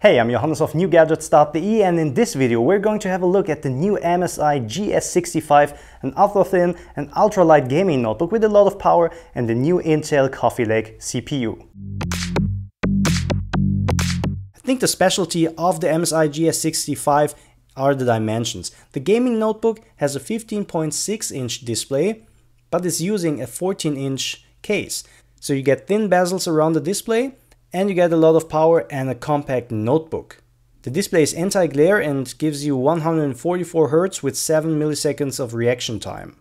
Hey, I'm Johannes of NewGadgets.de, and in this video we're going to have a look at the new MSI GS65, an ultra-thin and ultra-light gaming notebook with a lot of power, and the new Intel Coffee Lake CPU. I think the specialty of the MSI GS65 are the dimensions. The gaming notebook has a 15.6-inch display, but is using a 14-inch case. So you get thin bezels around the display, and you get a lot of power and a compact notebook. The display is anti-glare and gives you 144 Hz with 7 milliseconds of reaction time.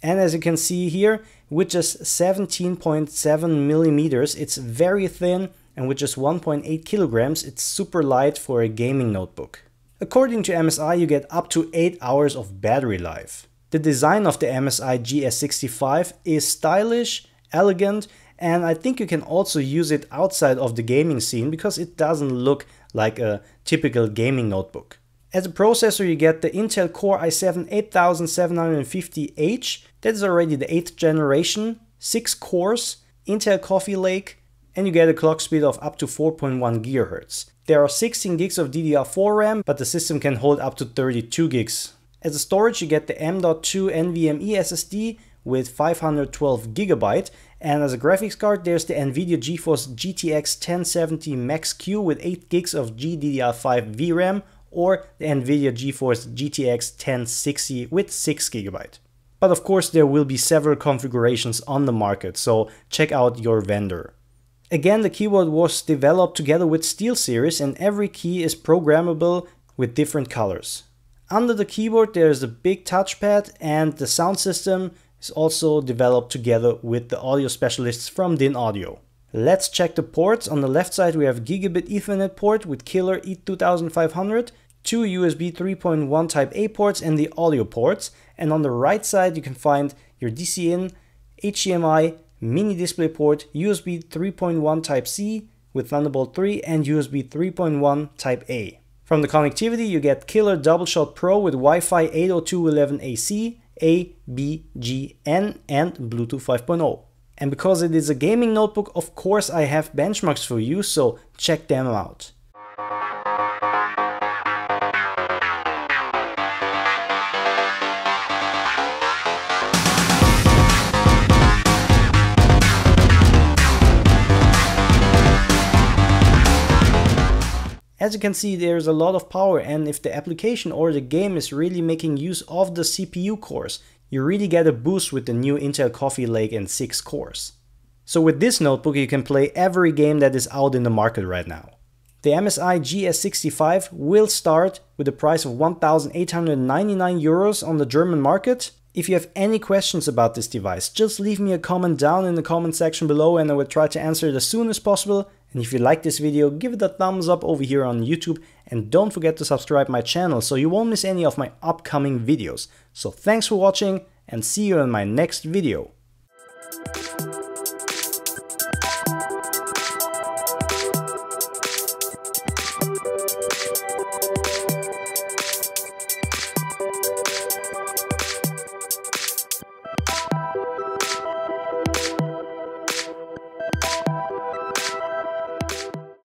And as you can see here, with just 17.7 millimeters, it's very thin, and with just 1.8 kilograms, it's super light for a gaming notebook. According to MSI, you get up to 8 hours of battery life. The design of the MSI GS65 is stylish, elegant, and I think you can also use it outside of the gaming scene because it doesn't look like a typical gaming notebook. As a processor, you get the Intel Core i7-8750H, that is already the 8th generation, 6 cores, Intel Coffee Lake, and you get a clock speed of up to 4.1 GHz. There are 16 gigs of DDR4 RAM, but the system can hold up to 32 gigs. As a storage, you get the M.2 NVMe SSD with 512 GB, and as a graphics card there's the Nvidia GeForce GTX 1070 Max-Q with 8 gigs of GDDR5 VRAM, or the Nvidia GeForce GTX 1060 with 6 GB. But of course there will be several configurations on the market, so check out your vendor. Again, the keyboard was developed together with SteelSeries, and every key is programmable with different colors. Under the keyboard there is a big touchpad, and the sound system is also developed together with the audio specialists from DIN Audio. Let's check the ports. On the left side we have Gigabit Ethernet port with Killer E2500, 2 USB 3.1 Type A ports and the audio ports, and on the right side you can find your DC-in, HDMI, mini display port, USB 3.1 Type C with Thunderbolt 3 and USB 3.1 Type A. From the connectivity you get Killer Double-Shot Pro with Wi-Fi 802.11ac, A, B, G, N and Bluetooth 5.0. And because it is a gaming notebook, of course I have benchmarks for you, so check them out. As you can see, there's a lot of power, and if the application or the game is really making use of the CPU cores, you really get a boost with the new Intel Coffee Lake and 6 cores. So with this notebook you can play every game that is out in the market right now. The MSI GS65 will start with a price of 1,899 euros on the German market. If you have any questions about this device, just leave me a comment down in the comment section below and I will try to answer it as soon as possible. And if you like this video, give it a thumbs up over here on YouTube, and don't forget to subscribe my channel so you won't miss any of my upcoming videos. So thanks for watching and see you in my next video.